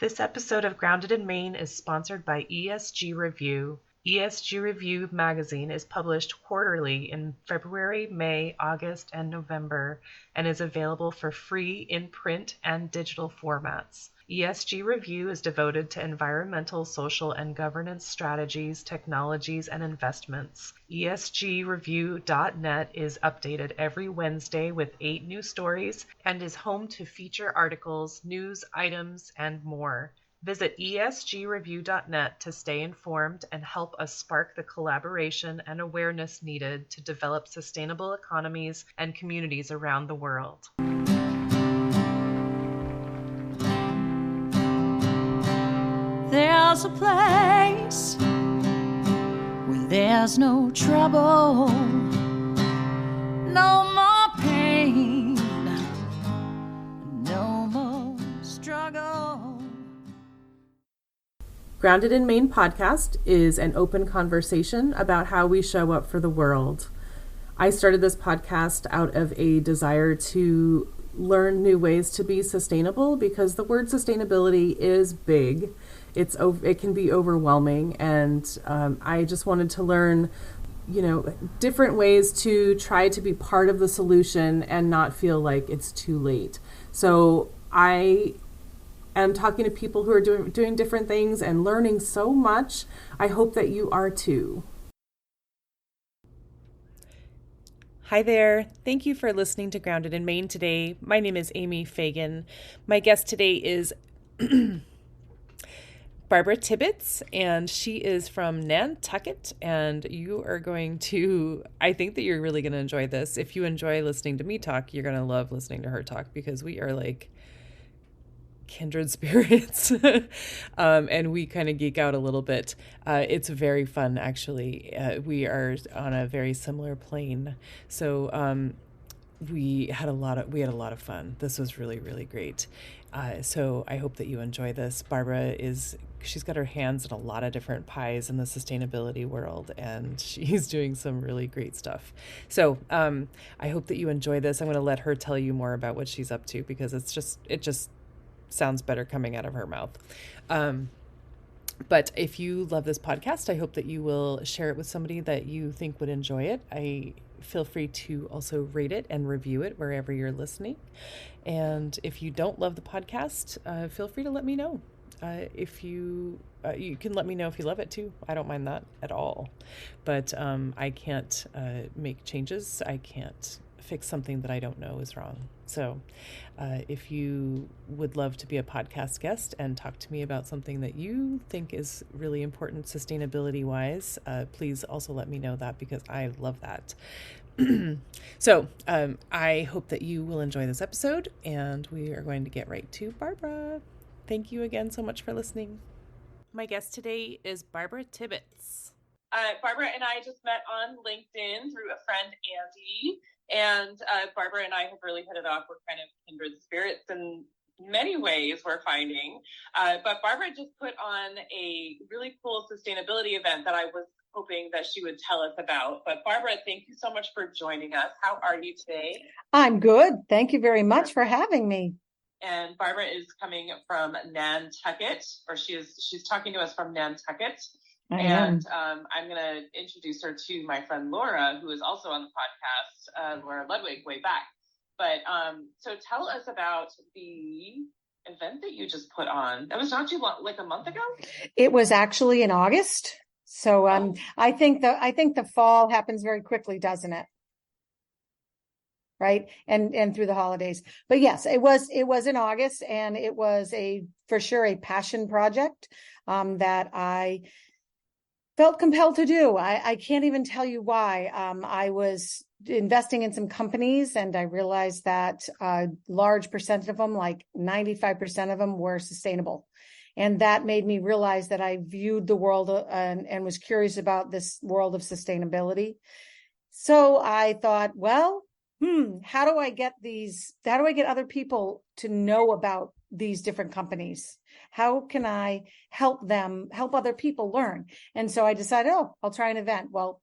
This episode of Grounded in Maine is sponsored by ESG Review. ESG Review magazine is published quarterly in February, May, August, and November, and is available for free in print and digital formats. ESG Review is devoted to environmental, social, and governance strategies, technologies, and investments. ESGreview.net is updated every Wednesday with 8 new stories and is home to feature articles, news items, and more. Visit esgreview.net to stay informed and help us spark the collaboration and awareness needed to develop sustainable economies and communities around the world. There's a place where there's no trouble, no more pain, no more struggle. Grounded in Maine podcast is an open conversation about how we show up for the world. I started this podcast out of a desire to learn new ways to be sustainable because the word sustainability is big. It can be overwhelming, and I just wanted to learn, different ways to try to be part of the solution and not feel like it's too late. So I am talking to people who are doing different things and learning so much. I hope that you are too. Hi there. Thank you for listening to Grounded in Maine today. My name is Amy Fagan. My guest today is Barbara Tibbetts, and she is from Nantucket, and you are I think that you're really going to enjoy this. If you enjoy listening to me talk, you're going to love listening to her talk because we are like kindred spirits and we kind of geek out a little bit. It's very fun, actually. We are on a very similar plane. So we had a lot of fun. This was really, really great. So I hope that you enjoy this. Barbara she's got her hands in a lot of different pies in the sustainability world, and she's doing some really great stuff. So I hope that you enjoy this. I'm going to let her tell you more about what she's up to because it just sounds better coming out of her mouth. But if you love this podcast, I hope that you will share it with somebody that you think would enjoy it. Feel free to also rate it and review it wherever you're listening. And if you don't love the podcast, feel free to let me know. If you can let me know if you love it too. I don't mind that at all. But I can't make changes. I can't fix something that I don't know is wrong. So if you would love to be a podcast guest and talk to me about something that you think is really important sustainability wise, please also let me know that because I love that. So I hope that you will enjoy this episode, and we are going to get right to Barbara. Thank you again so much for listening. My guest today is Barbara Tibbetts. Barbara and I just met on LinkedIn through a friend, Andy. And Barbara and I have really hit it off. We're kind of kindred spirits in many ways, we're finding. But Barbara just put on a really cool sustainability event that I was hoping that she would tell us about. But Barbara, thank you so much for joining us. How are you today? I'm good. Thank you very much for having me. And Barbara is coming from Nantucket, or she's talking to us from Nantucket. And I'm going to introduce her to my friend Laura, who is also on the podcast, Laura Ludwig, way back. But so tell us about the event that you just put on. That was not too long, like a month ago? It was actually in August. So I think the fall happens very quickly, doesn't it? Right. And through the holidays. But yes, it was in August, and it was for sure a passion project that I felt compelled to do. I can't even tell you why. I was investing in some companies, and I realized that a large percentage of them, like 95% of them, were sustainable. And that made me realize that I viewed the world and was curious about this world of sustainability. So I thought, well, how do I get other people to know about these different companies? How can I help other people learn? And so I decided, I'll try an event. Well,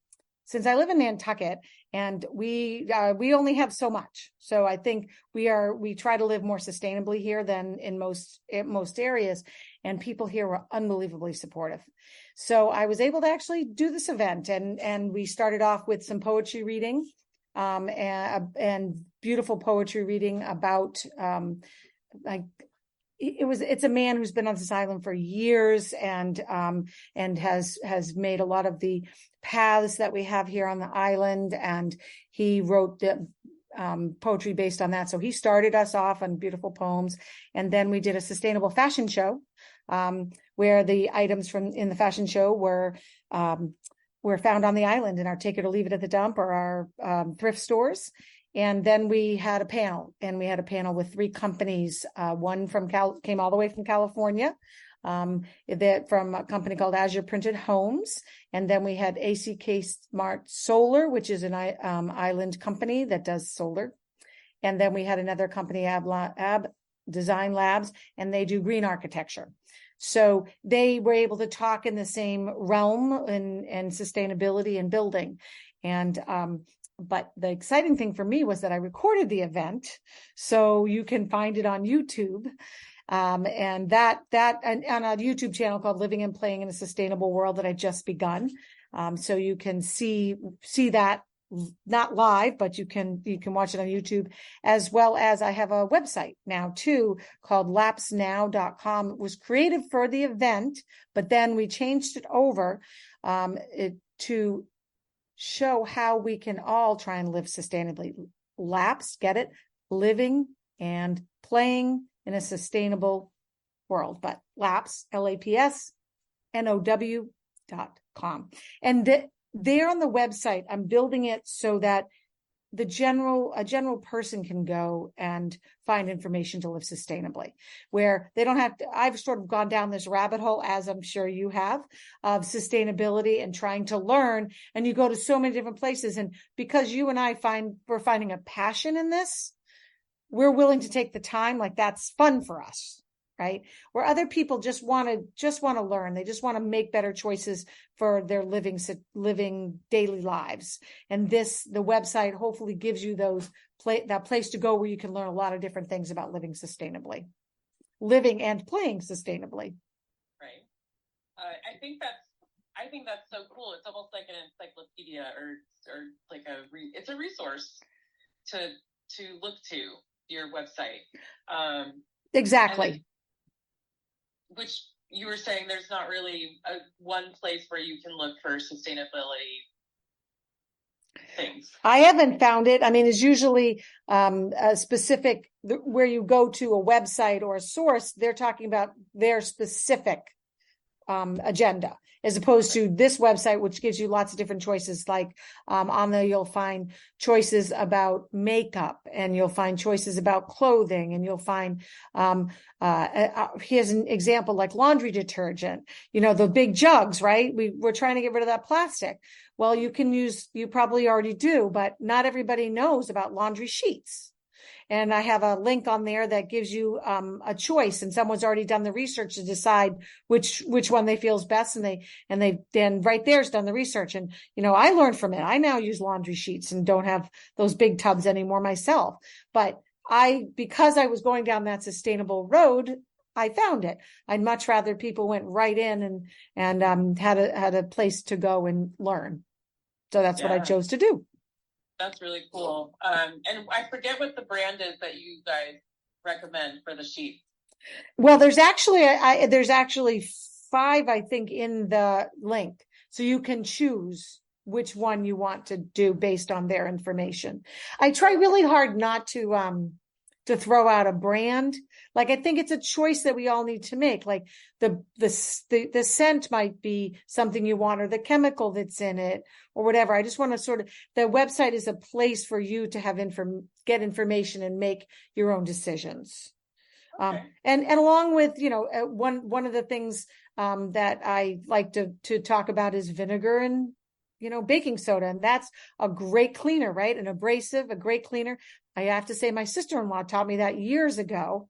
since I live in Nantucket and we only have so much. So I think we try to live more sustainably here than in most areas, and people here were unbelievably supportive. So I was able to actually do this event, and we started off with some poetry reading, and beautiful poetry reading about it's a man who's been on this island for years and has made a lot of the paths that we have here on the island, and he wrote the poetry based on that. So he started us off on beautiful poems, and then we did a sustainable fashion show where the items from in the fashion show were found on the island in our take it or leave it at the dump or our thrift stores. And then we had a panel, with 3 companies. One came all the way from California, that from a company called Azure Printed Homes. And then we had ACK Smart Solar, which is an island company that does solar. And then we had another company, Ab Design Labs, and they do green architecture. So they were able to talk in the same realm and sustainability and building. And but the exciting thing for me was that I recorded the event, so you can find it on YouTube, and that on a YouTube channel called Living and Playing in a Sustainable World that I just begun. So you can see that, not live, but you can watch it on YouTube, as well as I have a website now too called lapsnow.com. It was created for the event, but then we changed it over to show how we can all try and live sustainably. Laps, get it? Living and playing in a sustainable world. But laps, lapsnow.com. And there on the website, I'm building it so that a general person can go and find information to live sustainably, where they don't have to. I've sort of gone down this rabbit hole, as I'm sure you have, of sustainability and trying to learn. And you go to so many different places. And because you and I we're finding a passion in this, we're willing to take the time. Like, that's fun for us, right? Where other people just want to learn. They just want to make better choices for their living daily lives. And the website hopefully gives you that place to go where you can learn a lot of different things about living and playing sustainably. Right. I think that's so cool. It's almost like an encyclopedia or like it's a resource to look to, your website. Exactly. Which you were saying there's not really one place where you can look for sustainability things. I haven't found it. I mean, it's usually a specific, where you go to a website or a source, they're talking about their specific agenda, as opposed to this website, which gives you lots of different choices. Like on there, you'll find choices about makeup, and you'll find choices about clothing, and you'll find, here's an example, like laundry detergent, the big jugs, right? We're trying to get rid of that plastic. Well, you probably already do, but not everybody knows about laundry sheets. And I have a link on there that gives you a choice, and someone's already done the research to decide which one they feel is best, and then right there's done the research. And I learned from it. I now use laundry sheets and don't have those big tubs anymore myself. But because I was going down that sustainable road, I found it. I'd much rather people went right in and had a place to go and learn. So that's what I chose to do. That's really cool. And I forget what the brand is that you guys recommend for the sheet. Well, there's actually 5, I think, in the link. So you can choose which one you want to do based on their information. I try really hard not to throw out a brand. Like, I think it's a choice that we all need to make. Like the scent might be something you want, or the chemical that's in it, or whatever. I just want to the website is a place for you to have get information and make your own decisions. Okay. And along with, one of the things that I like to talk about is vinegar and baking soda. And that's a great cleaner, right? An abrasive, a great cleaner. I have to say my sister-in-law taught me that years ago,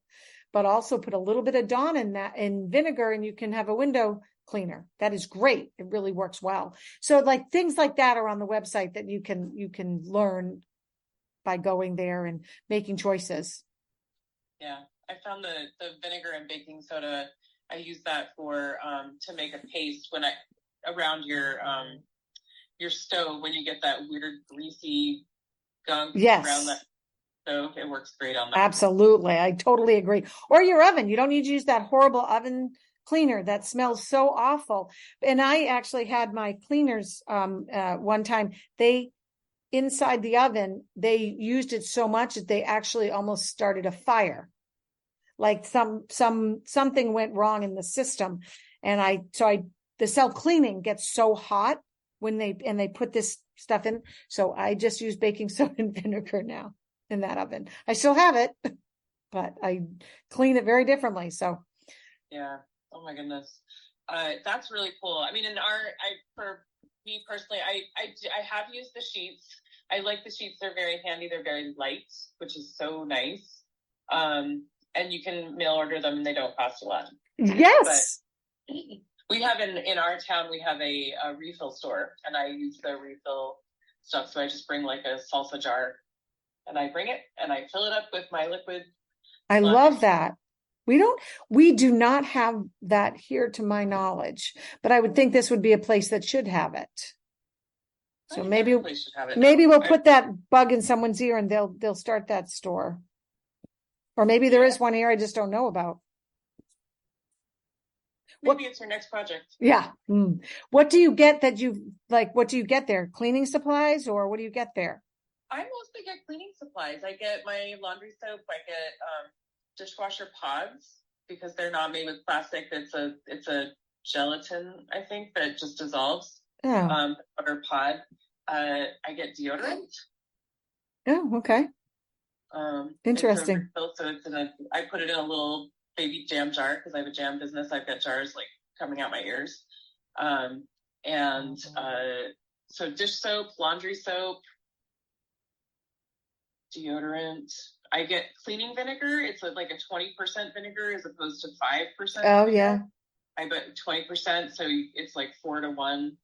but also put a little bit of Dawn in vinegar, and you can have a window cleaner. That is great. It really works well. So like things like that are on the website that you can learn by going there and making choices. Yeah, I found the vinegar and baking soda. I use that for to make a paste when around your stove when you get that weird greasy gunk around that stove. It works great on that. Absolutely, I totally agree. Or your oven. You don't need to use that horrible oven cleaner that smells so awful. And I actually had my cleaners one time. They inside the oven, they used it so much that they actually almost started a fire. Like something went wrong in the system. And the self-cleaning gets so hot when they put this stuff in. So I just use baking soda and vinegar now in that oven. I still have it, but I clean it very differently. So yeah. Oh my goodness. That's really cool. I mean, for me personally, I have used the sheets. I like the sheets. They're very handy. They're very light, which is so nice. And you can mail order them and they don't cost a lot. Yes. But we have in our town, we have a refill store and I use the refill stuff. So I just bring like a salsa jar and I bring it and I fill it up with my liquid. I love that. We do not have that here to my knowledge, but I would think this would be a place that should have it. So maybe we'll put that bug in someone's ear and they'll start that store. Or maybe there is one here I just don't know about. Maybe it's your next project. Yeah. What do you get what do you get there? Cleaning supplies or what do you get there? I mostly get cleaning supplies. I get my laundry soap. I get dishwasher pods because they're not made with plastic. It's a gelatin, I think, that just dissolves. Oh. Or pod. I get deodorant. Oh, okay. Interesting. So I put it in a little baby jam jar because I have a jam business. I've got jars like coming out my ears. So dish soap, laundry soap, deodorant. I get cleaning vinegar. It's like a 20% vinegar as opposed to 5%. Oh, yeah. I bet 20%. So it's like 4 to 1.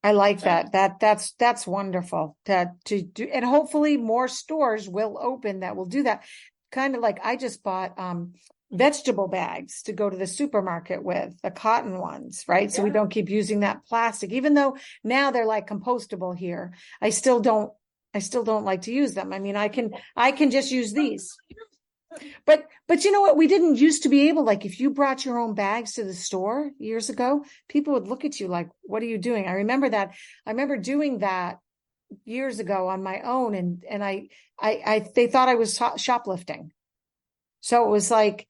I like that. That's wonderful to do. And hopefully more stores will open that will do that. Kind of like I just bought vegetable bags to go to the supermarket with, the cotton ones, right? So we don't keep using that plastic, even though now they're like compostable here. I still don't like to use them. I mean, I can just use these. But you know what? We didn't used to be able, like if you brought your own bags to the store years ago, people would look at you like, what are you doing? I remember that. I remember doing that years ago on my own. And they thought I was shoplifting. So it was like,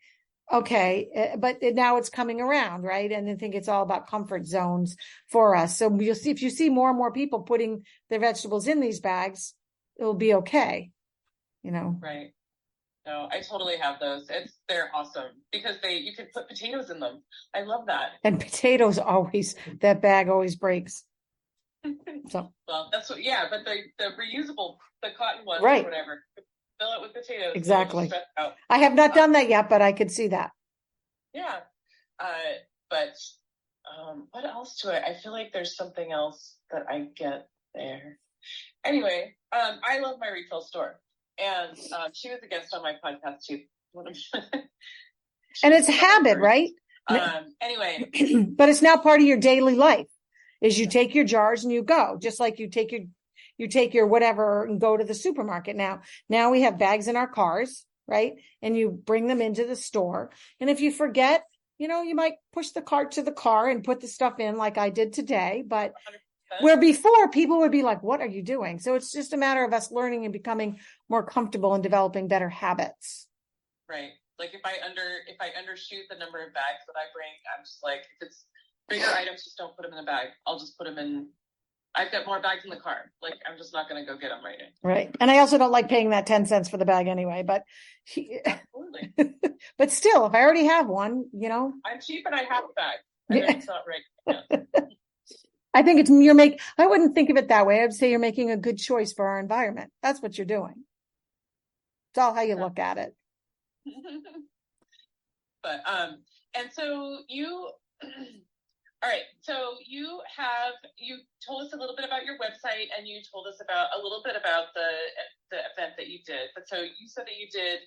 okay, but now it's coming around, right? And I think it's all about comfort zones for us. So you'll see, if you see more and more people putting their vegetables in these bags, it'll be okay, you know? Right. No, I totally have those. They're awesome because you can put potatoes in them. I love that. And potatoes that bag always breaks. So well, that's what. Yeah, but the reusable, the cotton ones right. Or whatever, fill it with potatoes. Exactly. I have not done that yet, but I could see that. Yeah. But what else do I feel like there's something else that I get there. Anyway, I love my retail store. And she was a guest on my podcast too. And it's a habit, right? Anyway. But it's now part of your daily life is you take your jars and you go, just like you take your whatever and go to the supermarket. Now we have bags in our cars, right? And you bring them into the store. And if you forget, you might push the cart to the car and put the stuff in like I did today, but 100%. Where before people would be like, what are you doing? So it's just a matter of us learning and becoming more comfortable and developing better habits. Right. Like if I undershoot the number of bags that I bring, I'm just like, if it's bigger items, just don't put them in the bag. I'll just put them in. I've got more bags in the car. Like I'm just not going to go get them right now. Right. And I also don't like paying that 10 cents for the bag anyway, but absolutely. But still, if I already have one, I'm cheap and I have a bag. I know it's not right. Yeah. I think I wouldn't think of it that way. I'd say you're making a good choice for our environment. That's what you're doing. It's all how you look at it. But, and so All right. So you told us a little bit about your website, and you told us a little bit about the event that you did. But so you said that you did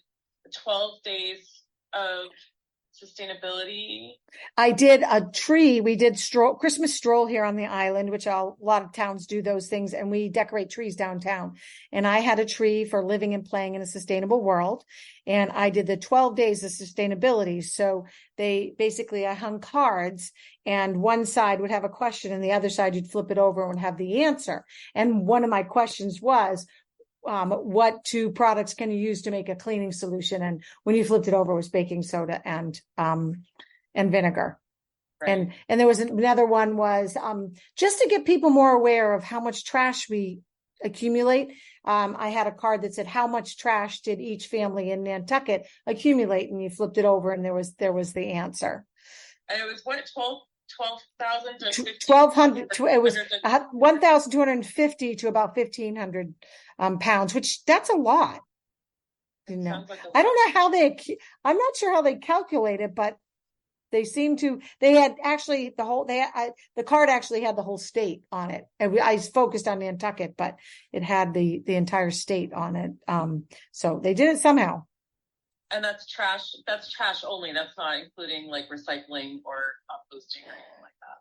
12 days of sustainability. I did a tree. We did Christmas stroll here on the island, which a lot of towns do those things, and we decorate trees downtown. And I had a tree for living and playing in a sustainable world. And I did the 12 days of sustainability. So I hung cards, and one side would have a question and the other side you'd flip it over and have the answer. And one of my questions was, what two products can you use to make a cleaning solution? And when you flipped it over, it was baking soda and vinegar. Right. And there was another one was just to get people more aware of how much trash we accumulate. I had a card that said, how much trash did each family in Nantucket accumulate? And you flipped it over and there was the answer. And it was what, 12,000 to 1,200. It was 1,250 to about 1,500 pounds, which that's a lot. You know, like I don't know I'm not sure how they calculate it, but they seem to. They had actually the card actually had the whole state on it, and I focused on Nantucket, but it had the entire state on it. So they did it somehow. And that's trash. That's trash only. That's not including like recycling or composting or anything like that.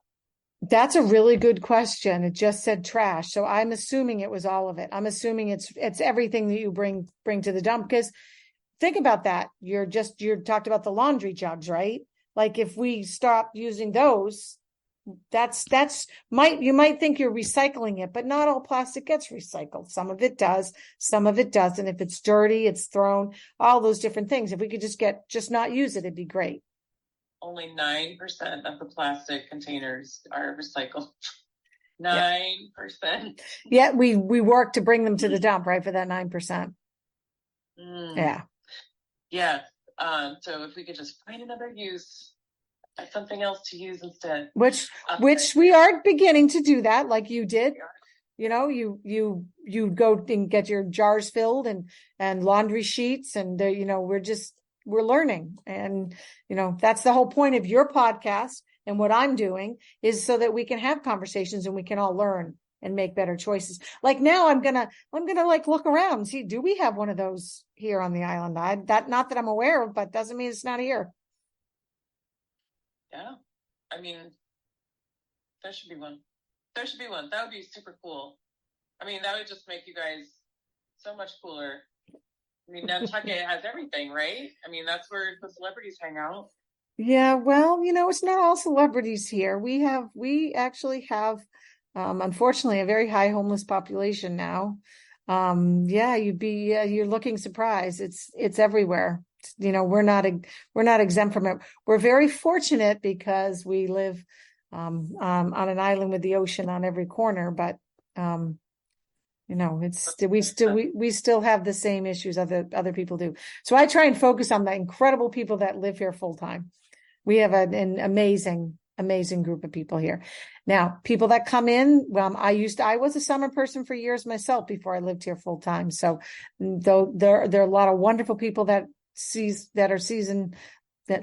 That's a really good question. It just said trash, so I'm assuming it was all of it. I'm assuming it's everything that you bring to the dump. Because think about that. You're talked about the laundry jugs, right? Like if we stop using those, you might think you're recycling it, but not all plastic gets recycled. Some of it does, some of it doesn't. If it's dirty, it's thrown, all those different things. If we could just not use it, it'd be great. Only 9% of the plastic containers are recycled. 9%. Yeah, we work to bring them to the dump, right? For that 9%. Yeah. Yeah. So if we could just find another use, something else to use instead. Which we are beginning to do that, like you did. You know, you go and get your jars filled and laundry sheets, and we're learning. And that's the whole point of your podcast, and what I'm doing is so that we can have conversations and we can all learn and make better choices. Like now I'm gonna like look around and see, do we have one of those here on the island? Not that I'm aware of, but doesn't mean it's not here. Yeah. I mean, there should be one. That would be super cool. I mean, that would just make you guys so much cooler. I mean, Nantucket has everything, right? I mean, that's where the celebrities hang out. Yeah, well, it's not all celebrities here. We actually have, unfortunately, a very high homeless population now. You're looking surprised. It's everywhere. We're not exempt from it. We're very fortunate because we live on an island with the ocean on every corner, but we still have the same issues other people do. So I try and focus on the incredible people that live here full time. We have an amazing group of people here. Now, people that come in, I was a summer person for years myself before I lived here full time. So though there are a lot of wonderful people that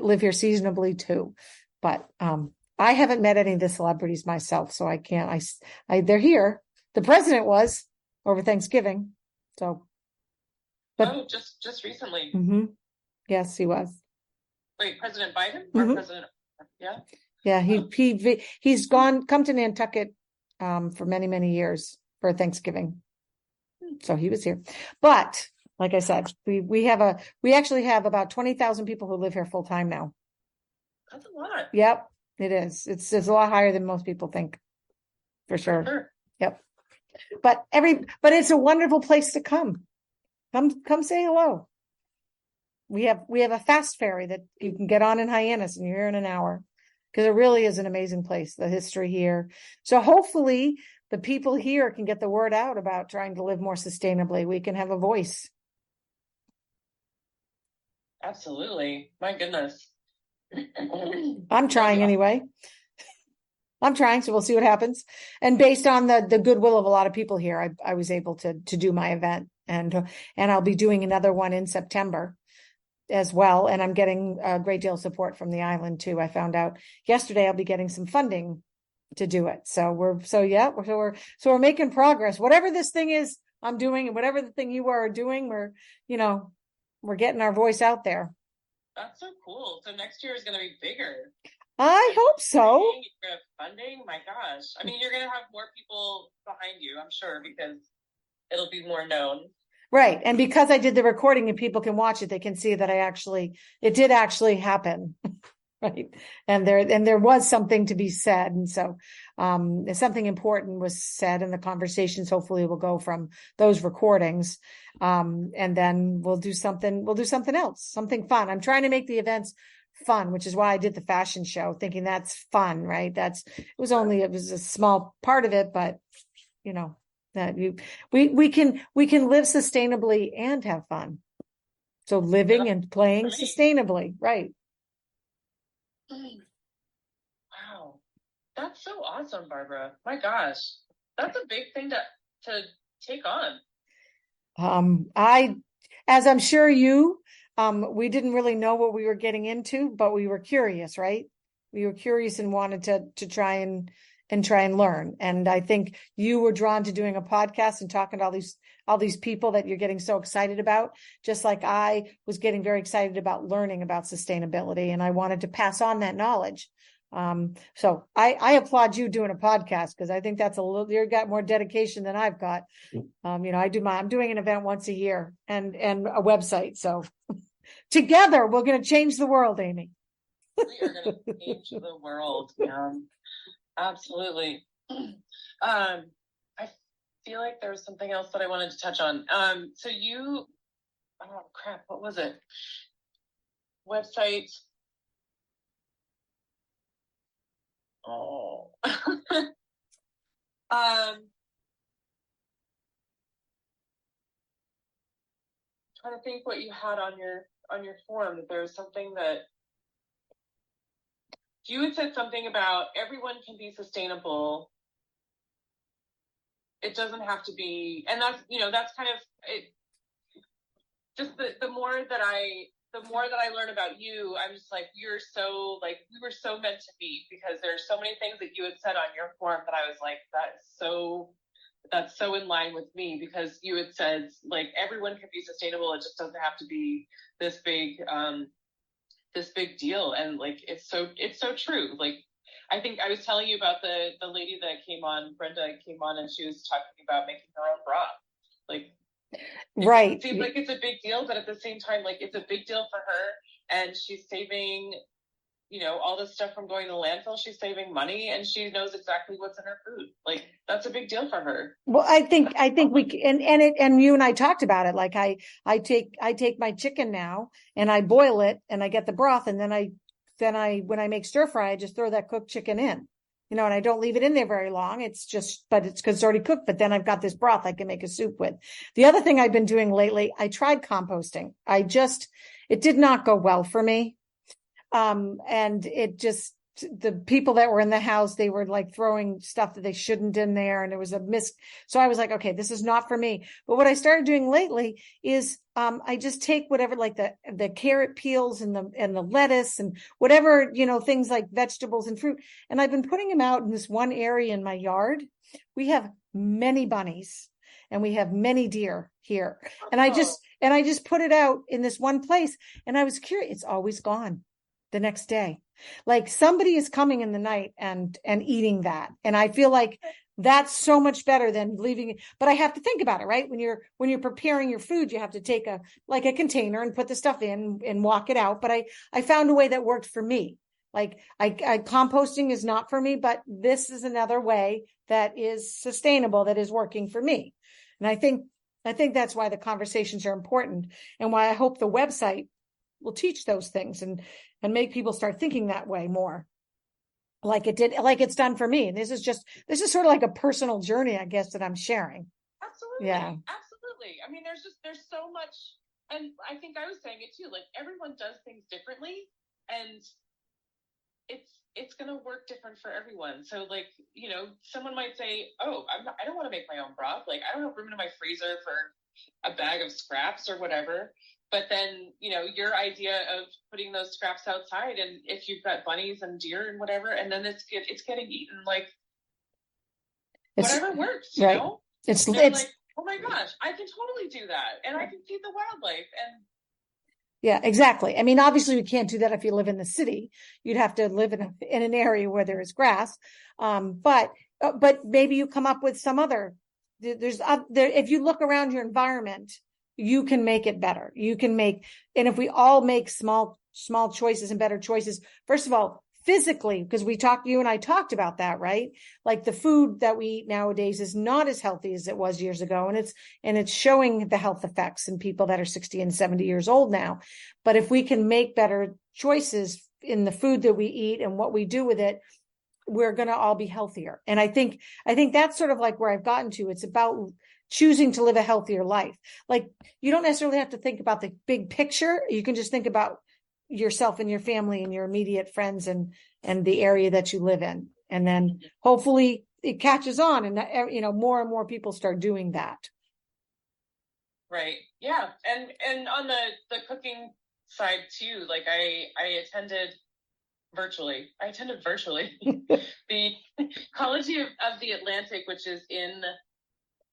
live here seasonably too. But I haven't met any of the celebrities myself, so I can't. They're here. The president was over Thanksgiving. So, but just recently. Mm-hmm. Yes, he was. Wait, President Biden or mm-hmm. President? Yeah. Yeah, he's come to Nantucket for many, many years for Thanksgiving. So he was here. But like I said, we actually have about 20,000 people who live here full time now. That's a lot. Yep, it is. It's a lot higher than most people think, for sure. Yep. But it's a wonderful place to come. Come say hello. We have a fast ferry that you can get on in Hyannis, and you're here in an hour, because it really is an amazing place, the history here. So hopefully the people here can get the word out about trying to live more sustainably. We can have a voice. Absolutely. My goodness. I'm trying anyway. I'm trying, so we'll see what happens. And based on the goodwill of a lot of people here, I was able to do my event, and I'll be doing another one in September. as well. And I'm getting a great deal of support from the island too. I found out yesterday I'll be getting some funding to do it. So we're making progress. Whatever this thing is I'm doing, and whatever the thing you are doing, we're getting our voice out there. That's so cool. So next year is going to be bigger. I hope so. Funding, my gosh. I mean, you're going to have more people behind you, I'm sure, because it'll be more known. Right. And because I did the recording and people can watch it, they can see that it did actually happen. Right. And there was something to be said. And so something important was said, and the conversations hopefully will go from those recordings. And then we'll do something else, something fun. I'm trying to make the events fun, which is why I did the fashion show, thinking that's fun, right? It was a small part of it, but that we can live sustainably and have fun. So living and playing sustainably, right? Wow, that's so awesome, Barbara. My gosh, that's a big thing to take on. As I'm sure we didn't really know what we were getting into, but we were curious, right? We were curious and wanted to try and learn. And I think you were drawn to doing a podcast and talking to all these people that you're getting so excited about, just like I was getting very excited about learning about sustainability, and I wanted to pass on that knowledge. So I applaud you doing a podcast, because I think that's you've got more dedication than I've got. I'm doing an event once a year and a website. So together we're going to change the world, Amy. We are going to change the world. Absolutely. I feel like there was something else that I wanted to touch on. So oh crap, what was it? Website. Oh. Trying to think what you had on your form. That there was something that you had said something about everyone can be sustainable. It doesn't have to be, and that's kind of it. Just the more that I learn about you, I'm just like, you're so, like, we were so meant to meet, because there's so many things that you had said on your form that I was like, that's so in line with me, because you had said, like, everyone can be sustainable. It just doesn't have to be this big deal. And like, it's so true. Like, I think I was telling you about the lady that came on, Brenda came on, and she was talking about making her own bra. Like, right. It seems like it's a big deal, but at the same time, like, it's a big deal for her, and she's saving, all this stuff from going to landfill. She's saving money, and she knows exactly what's in her food. Like, that's a big deal for her. Well, I think we and you and I talked about it. Like, I take my chicken now and I boil it and I get the broth, and then I when I make stir fry, I just throw that cooked chicken in, and I don't leave it in there very long. It's because it's already cooked, but then I've got this broth I can make a soup with. The other thing I've been doing lately, I tried composting. It did not go well for me. And the people that were in the house, they were like throwing stuff that they shouldn't in there. And it was so I was like, okay, this is not for me. But what I started doing lately is, I just take whatever, like the carrot peels and the lettuce and whatever, things like vegetables and fruit. And I've been putting them out in this one area in my yard. We have many bunnies and we have many deer here. And I just put it out in this one place. And I was curious, it's always gone the next day. Like, somebody is coming in the night and eating that. And I feel like that's so much better than leaving it. But I have to think about it, right? When you're preparing your food, you have to take a container and put the stuff in and walk it out. But I found a way that worked for me. Like, composting is not for me, but this is another way that is sustainable, that is working for me. And I think that's why the conversations are important, and why I hope the website will teach those things and make people start thinking that way more, like it's done for me. And this is sort of like a personal journey, I guess, that I'm sharing. Absolutely. Yeah. Absolutely. I mean, there's so much, and I think I was saying it too, like, everyone does things differently, and it's going to work different for everyone. So, like, someone might say, oh, I don't want to make my own broth. Like, I don't have room in my freezer for a bag of scraps or whatever. But then, your idea of putting those scraps outside, and if you've got bunnies and deer and whatever, and then it's getting eaten, like whatever works, right. It's like, oh my gosh, I can totally do that, and I can feed the wildlife. And yeah, exactly. I mean, obviously, we can't do that if you live in the city. You'd have to live in an area where there is grass. But maybe you come up with some other. If you look around your environment, you can make it better. And if we all make small choices and better choices, first of all, physically, because you and I talked about that, right? Like the food that we eat nowadays is not as healthy as it was years ago. And it's showing the health effects in people that are 60 and 70 years old now. But if we can make better choices in the food that we eat and what we do with it, we're going to all be healthier. And I think that's sort of like where I've gotten to. It's about choosing to live a healthier life. Like you don't necessarily have to think about the big picture. You can just think about yourself and your family and your immediate friends and the area that you live in. And then hopefully it catches on and, more and more people start doing that. Right. Yeah. And on the cooking side too, like I attended virtually the Ecology of the Atlantic, which is in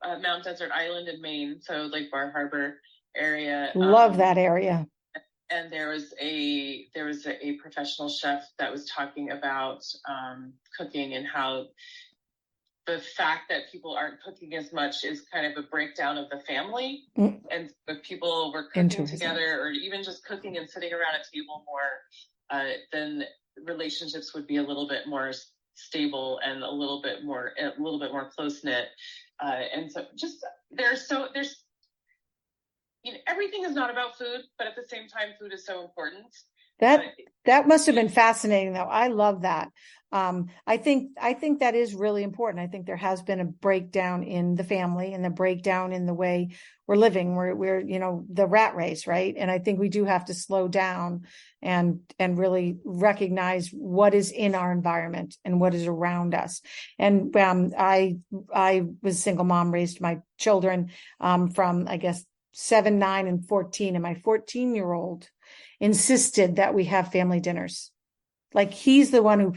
Mount Desert Island in Maine. So like Bar Harbor area. Love that area. And there was a professional chef that was talking about cooking and how the fact that people aren't cooking as much is kind of a breakdown of the family. And if people were cooking together or even just cooking and sitting around a table more, then relationships would be a little bit more stable and a little bit more close knit. And so just there's everything is not about food, but at the same time, food is so important. That must have been fascinating, though. I love that. I think that is really important. I think there has been a breakdown in the family and the breakdown in the way we're living. We're the rat race, right? And I think we do have to slow down and really recognize what is in our environment and what is around us. And I was a single mom, raised my children from, I guess, 7, 9, and 14. And my 14-year-old insisted that we have family dinners. Like he's the one who,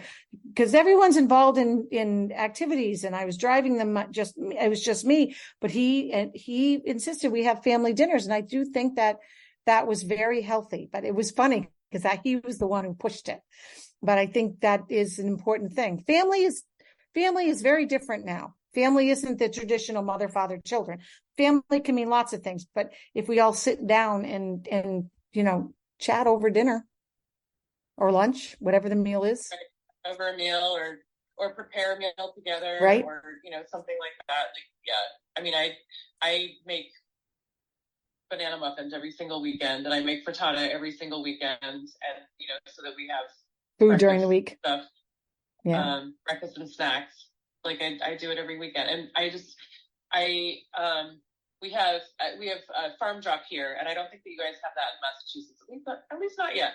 because everyone's involved in activities and I was driving them, it was just me, but he insisted we have family dinners. And I do think that was very healthy, but it was funny because he was the one who pushed it. But I think that is an important thing. Family is very different now. Family isn't the traditional mother, father, children. Family can mean lots of things, but if we all sit down and chat over dinner or lunch, whatever the meal is, over a meal or prepare a meal together, right? Or something like that. I mean, I make banana muffins every single weekend, and I make frittata every single weekend, and so that we have food during the week stuff, breakfast and snacks. Like I do it every weekend. And we have a farm drop here, and I don't think that you guys have that in Massachusetts, at least not yet.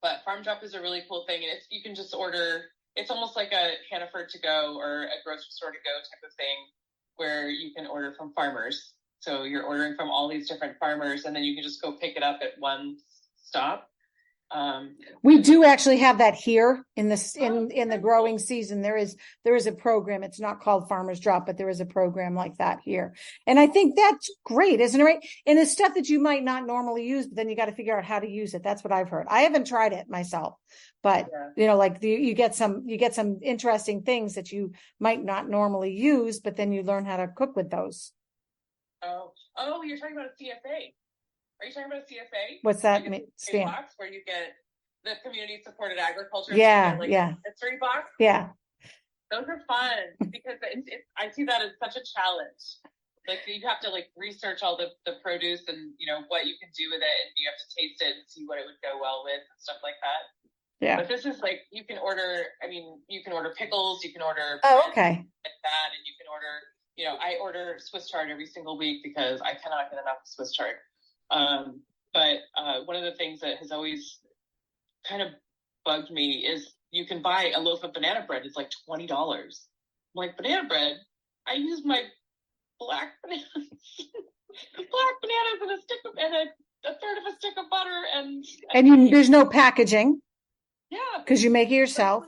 But farm drop is a really cool thing, and you can just order. It's almost like a Hannaford to go or a grocery store to go type of thing, where you can order from farmers. So you're ordering from all these different farmers, and then you can just go pick it up at one stop. We do actually have that here in the growing season. There is a program. It's not called Farmer's Drop, but there is a program like that here. And I think that's great, isn't it? Right? And it's stuff that you might not normally use, but then you got to figure out how to use it. That's what I've heard. I haven't tried it myself, but you get some interesting things that you might not normally use, but then you learn how to cook with those. Oh, you're talking about a CSA. Are you talking about a CSA? What's that stand? Box where you get the community supported agriculture. Yeah, a mystery box. Yeah. Those are fun because I see that as such a challenge. Like you have to research all the produce and what you can do with it, and you have to taste it and see what it would go well with and stuff like that. Yeah. But this is you can order. You can order pickles. You can order. Okay. Like that, and you can order. I order Swiss chard every single week because I cannot get enough Swiss chard. But one of the things that has always kind of bugged me is you can buy a loaf of banana bread. It's like $20. I'm like, banana bread? I use my black bananas. black bananas and a stick of, and a third of a stick of butter And there's no packaging yeah, because you make it yourself.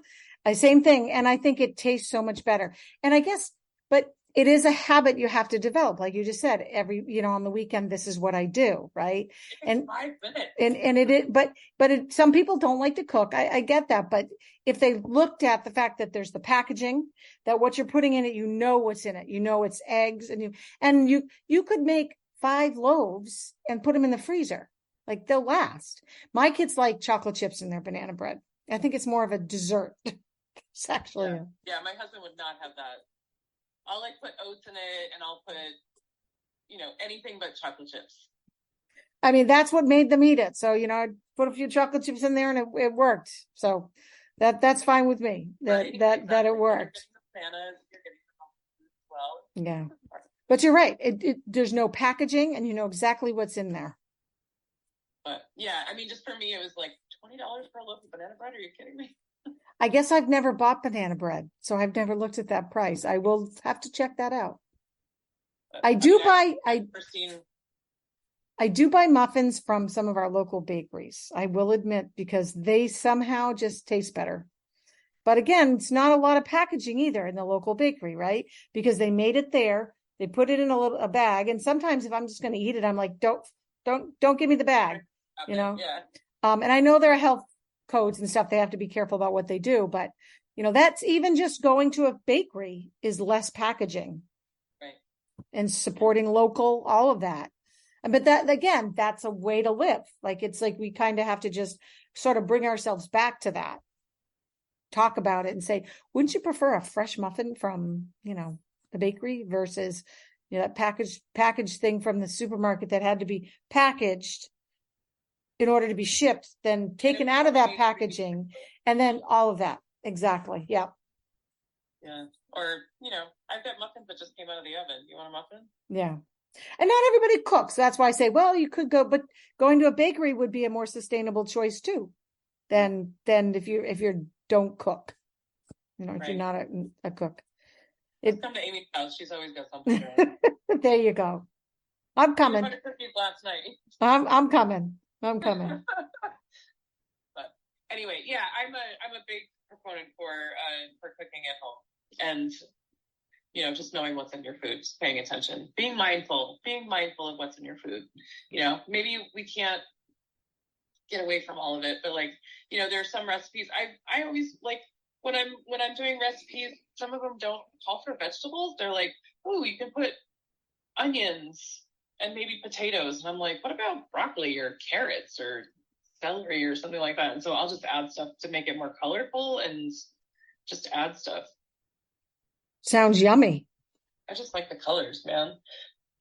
Same thing. And I think it tastes so much better. And I guess, but it is a habit you have to develop. Like you just said, on the weekend, this is what I do. Right. And 5 minutes. And it is, but some people don't like to cook. I get that. But if they looked at the fact that there's the packaging, that what you're putting in it, what's in it, it's eggs, and you could make 5 loaves and put them in the freezer. Like they'll last. My kids like chocolate chips in their banana bread. I think it's more of a dessert. It's actually. Yeah, my husband would not have that. I'll like put oats in it, and I'll put, anything but chocolate chips. I mean, that's what made them eat it. So, I put a few chocolate chips in there and it worked. So that's fine with me. That it worked. Yeah. But you're right. There's no packaging and you know exactly what's in there. But yeah, I mean, just for me, it was like $20 for a loaf of banana bread. Are you kidding me? I guess I've never bought banana bread, so I've never looked at that price. I will have to check that out. I do buy muffins from some of our local bakeries, I will admit, because they somehow just taste better. But again, it's not a lot of packaging either in the local bakery, right? Because they made it there, they put it in a bag, and sometimes if I'm just going to eat it, I'm like, don't give me the bag, Yeah. And I know there are health codes and stuff, they have to be careful about what they do, but that's even just going to a bakery is less packaging, right? And supporting local, all of that. But that, again, that's a way to live. Like, it's like we kind of have to just sort of bring ourselves back to that, talk about it and say, wouldn't you prefer a fresh muffin from, the bakery versus, that packaged thing from the supermarket that had to be packaged in order to be shipped, then taken out of that packaging, and then all of that. Exactly. Yeah. Yeah. Or, I've got muffins that just came out of the oven. You want a muffin? Yeah. And not everybody cooks. That's why I say, well, you could go, but going to a bakery would be a more sustainable choice too, than if you don't cook, if you're not a cook. Come to Amy's house. She's always got something. There you go. I'm coming. Last night. I'm coming. I'm coming. But anyway, yeah, I'm a big proponent for cooking at home, and just knowing what's in your food, just paying attention, being mindful of what's in your food. Maybe we can't get away from all of it, but there are some recipes I always like when I'm doing recipes. Some of them don't call for vegetables. They're like, oh, you can put onions and maybe potatoes, and I'm like, what about broccoli or carrots or celery or something like that? And so I'll just add stuff to make it more colorful and just add stuff. Sounds yummy. I just like the colors, man.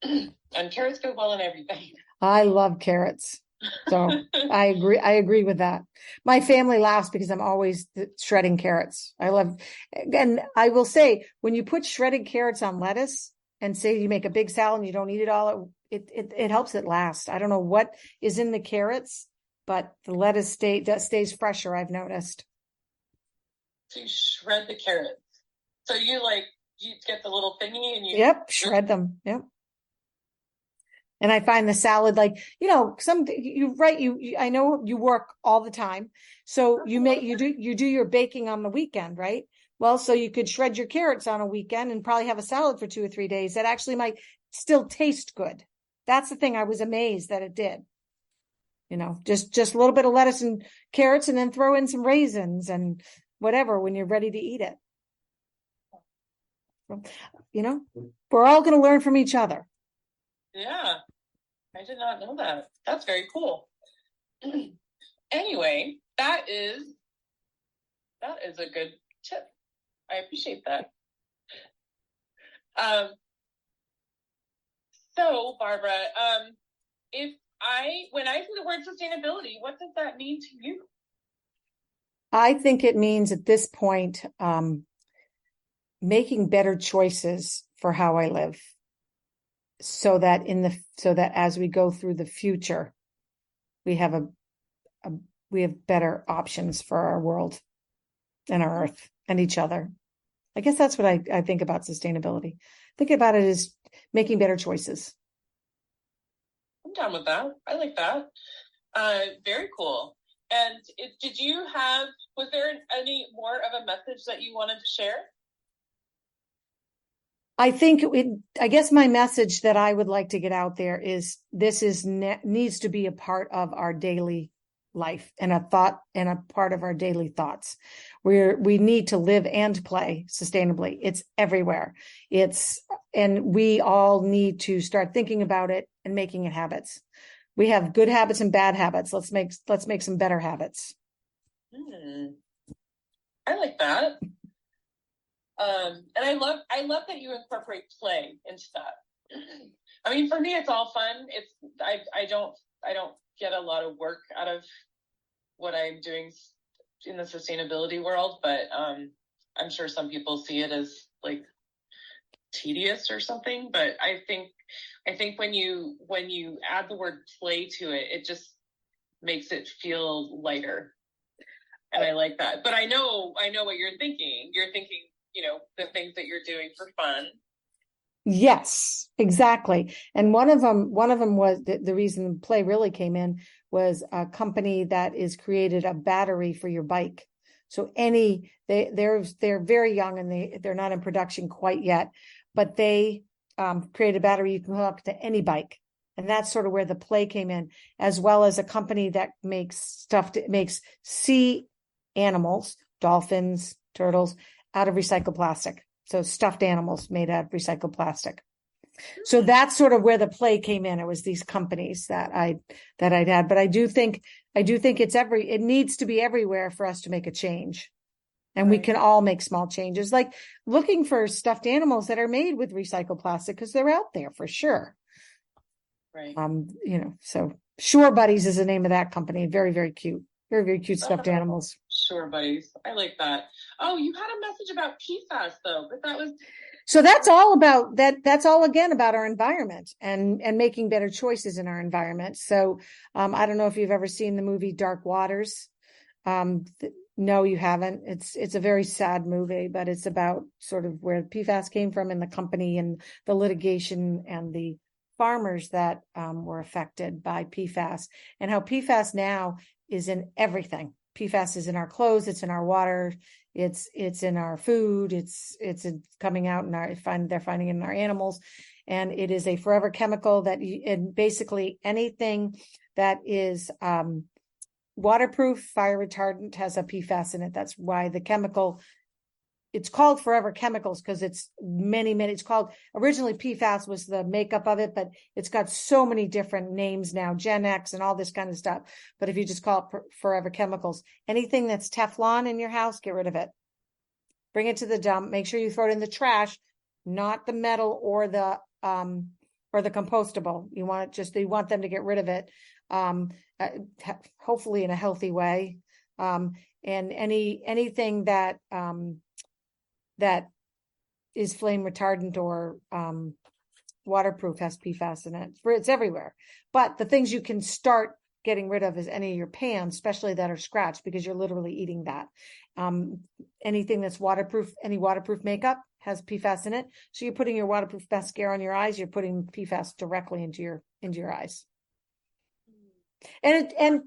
And carrots go well in everything. I love carrots. So I agree with that. My family laughs because I'm always shredding carrots. And I will say, when you put shredded carrots on lettuce and say you make a big salad and you don't eat it all, it helps it last. I don't know what is in the carrots, but the lettuce stays fresher, I've noticed. So you shred the carrots. So you get the little thingy and you... Yep, shred them. Yep. And I find the salad, I know you work all the time. So you do your baking on the weekend, right? Well, so you could shred your carrots on a weekend and probably have a salad for 2 or 3 days that actually might still taste good. That's the thing. I was amazed that it did. Just a little bit of lettuce and carrots, and then throw in some raisins and whatever when you're ready to eat it. We're all going to learn from each other. Yeah, I did not know that. That's very cool. Anyway, that is a good tip. I appreciate that. So Barbara, when I say the word sustainability, what does that mean to you? I think it means at this point, making better choices for how I live, so that as we go through the future, we have better options for our world and our earth and each other. I guess that's what I think about sustainability. Think about it as making better choices. I'm down with that. I like that. Very cool. And was there any more of a message that you wanted to share? I think I guess my message that I would like to get out there is needs to be a part of our daily life and a part of our daily thoughts. We need to live and play sustainably. It's everywhere. And we all need to start thinking about it and making it habits. We have good habits and bad habits. Let's make some better habits. I like that. And I love that you incorporate play into that. I mean, for me, it's all fun. I don't get a lot of work out of what I'm doing in the sustainability world, but I'm sure some people see it as like tedious or something. But I think when you add the word play to it, it just makes it feel lighter. And I like that. But I know what you're thinking. You're thinking, the things that you're doing for fun. Yes, exactly. And one of them was the reason play really came in was a company that is created a battery for your bike. So they're very young and they're not in production quite yet, but they create a battery you can hook to any bike. And that's sort of where the play came in, as well as a company that makes sea animals, dolphins, turtles, out of recycled plastic. So stuffed animals made out of recycled plastic. So that's sort of where the play came in. It was these companies that I'd had, but I do think it needs to be everywhere for us to make a change. And we can all make small changes, like looking for stuffed animals that are made with recycled plastic, because they're out there for sure. Right. So Shore Buddies is the name of that company. Very, very cute. Very, very cute stuffed animals. Shore Buddies. I like that. Oh, you had a message about PFAS though, but that was. So that's all about that. That's all again about our environment and making better choices in our environment. So I don't know if you've ever seen the movie Dark Waters. No, you haven't. It's a very sad movie, but it's about sort of where PFAS came from and the company and the litigation and the farmers that were affected by PFAS, and how PFAS now is in everything. PFAS is in our clothes, it's in our water, it's in our food, it's coming out in they're finding it in our animals, and it is a forever chemical and basically anything that is waterproof, fire retardant has a PFAS in it. That's why the chemical, it's called forever chemicals, because it's it's called, originally PFAS was the makeup of it, but it's got so many different names now, Gen X and all this kind of stuff. But if you just call it forever chemicals, anything that's Teflon in your house, get rid of it. Bring it to the dump. Make sure you throw it in the trash, not the metal or the compostable. You want them to get rid of it, hopefully in a healthy way. And anything that is flame retardant or waterproof has PFAS in it. It's everywhere. But the things you can start getting rid of is any of your pans, especially that are scratched, because you're literally eating that. Anything that's waterproof, any waterproof makeup has PFAS in it. So you're putting your waterproof mascara on your eyes, you're putting PFAS directly into your eyes. And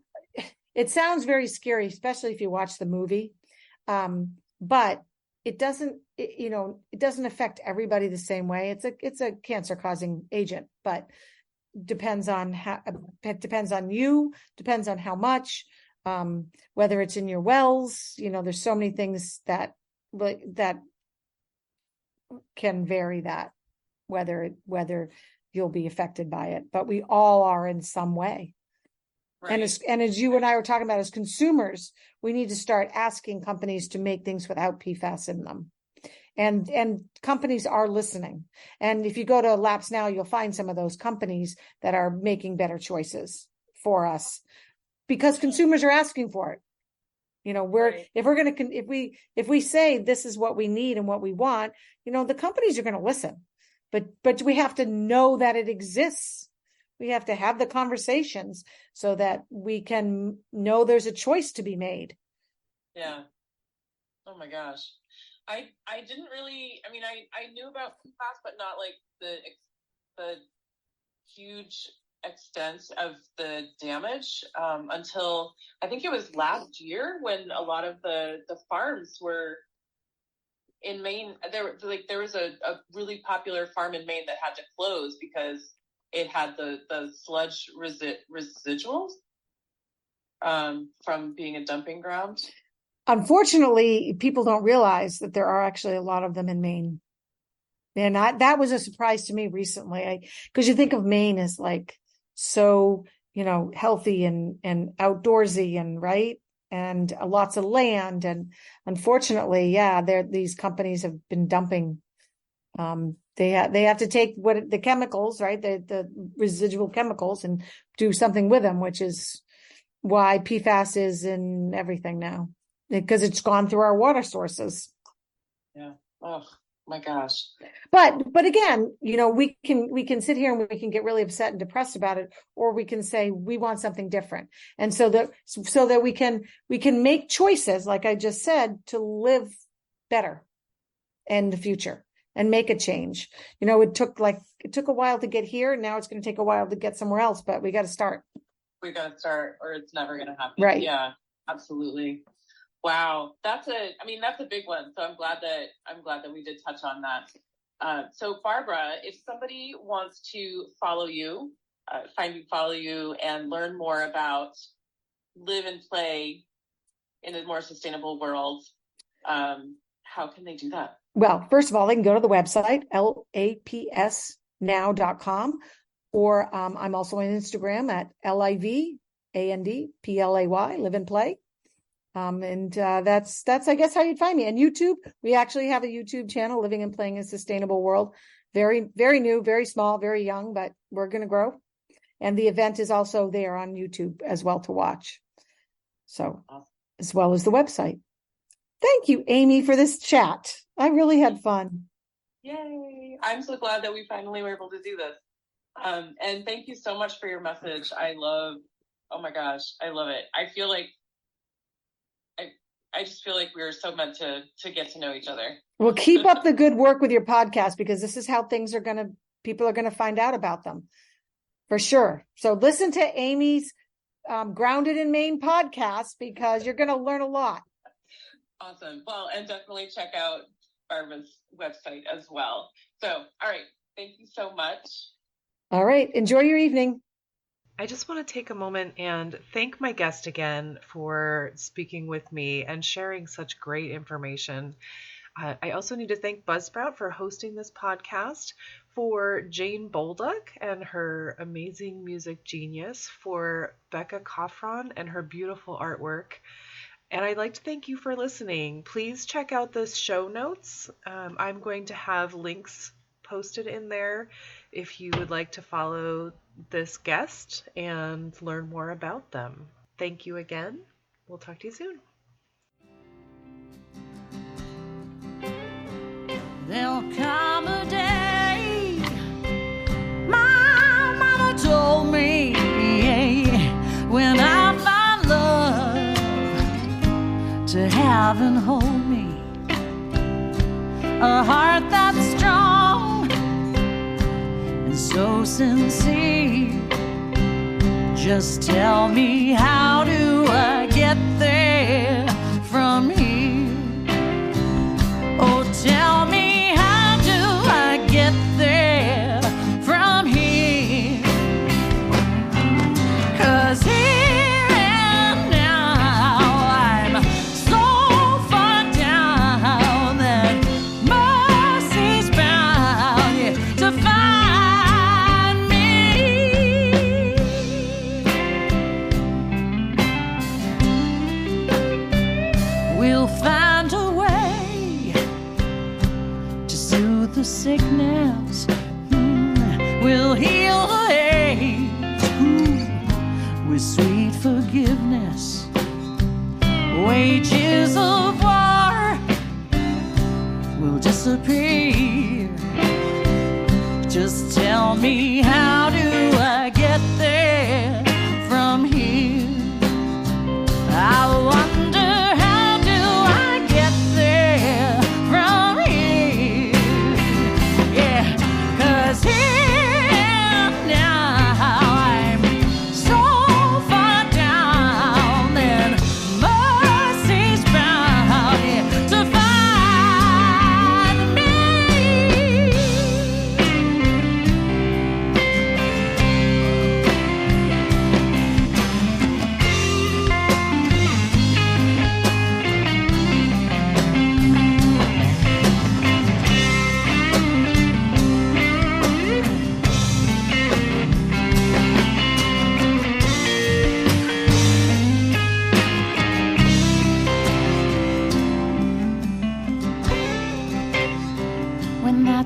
it sounds very scary, especially if you watch the movie. But it doesn't affect everybody the same way. It's a cancer causing agent, but depends on you, depends on how much, whether it's in your wells, there's so many things that can vary that, whether you'll be affected by it, but we all are in some way. Right. And as you and I were talking about, as consumers, we need to start asking companies to make things without PFAS in them. And companies are listening. And if you go to Laps Now, you'll find some of those companies that are making better choices for us, because consumers are asking for it. If we say this is what we need and what we want, the companies are going to listen. But we have to know that it exists. We have to have the conversations so that we can know there's a choice to be made. Yeah. Oh my gosh. I didn't really, I knew about PFAS, but not like the huge extent of the damage until I think it was last year when a lot of the farms were in Maine. There was a really popular farm in Maine that had to close because it had the sludge residuals from being a dumping ground. Unfortunately, people don't realize that there are actually a lot of them in Maine. And that was a surprise to me recently, because you think of Maine as like so, healthy and outdoorsy and right. And lots of land. And unfortunately, these companies have been dumping. They have to take the chemicals, right? The residual chemicals and do something with them, which is why PFAS is in everything now, because it's gone through our water sources. Yeah. Oh my gosh. But again, we can sit here and we can get really upset and depressed about it, or we can say we want something different. And so that we can make choices, like I just said, to live better in the future and make a change. It took a while to get here. Now it's going to take a while to get somewhere else, but we got to start. We got to start, or it's never going to happen. Right. Yeah, absolutely. Wow. That's a big one. So I'm glad that we did touch on that. So Barbara, if somebody wants to follow you, follow you and learn more about live and play in a more sustainable world, how can they do that? Well, first of all, they can go to the website, lapsnow.com, or I'm also on Instagram at LIVANDPLAY, live and play. That's I guess how you'd find me. And YouTube, we actually have a YouTube channel, Living and Playing a Sustainable World. Very, very new, very small, very young, but we're going to grow. And the event is also there on YouTube as well to watch. So, as well as the website. Thank you, Amy, for this chat. I really had fun. Yay. I'm so glad that we finally were able to do this. And thank you so much for your message. Oh my gosh, I love it. I just feel like we were so meant to get to know each other. Well, keep up the good work with your podcast, because this is how people are going to find out about them for sure. So listen to Amy's Grounded in Maine podcast, because you're going to learn a lot. Awesome. Well, and definitely check out Barbara's website as well. So, all right. Thank you so much. All right. Enjoy your evening. I just want to take a moment and thank my guest again for speaking with me and sharing such great information. I also need to thank Buzzsprout for hosting this podcast, for Jane Bolduck and her amazing music genius, for Becca Coffron and her beautiful artwork. And I'd like to thank you for listening. Please check out the show notes. I'm going to have links posted in there if you would like to follow this guest and learn more about them. Thank you again. We'll talk to you soon. There'll come a day, my mama told me, when I find love to have and hold me, a heart that's strong and so sincere. Just tell me, how do I get there from here? Oh, tell me, how do I get there from here? 'Cause here and now I'm so far down that mercy's bound to find me. We'll find a way to soothe the sickness. We'll heal the age with sweet forgiveness. Wages of war will disappear. Just tell me, how do I get there from here? I wonder, how do I get there from here? Yeah, 'cause here and now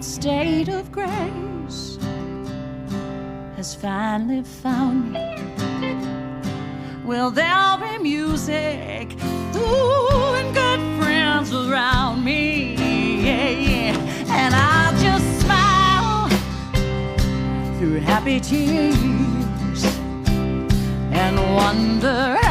that state of grace has finally found me. Well, there'll be music, ooh, and good friends around me, and I'll just smile through happy tears and wonder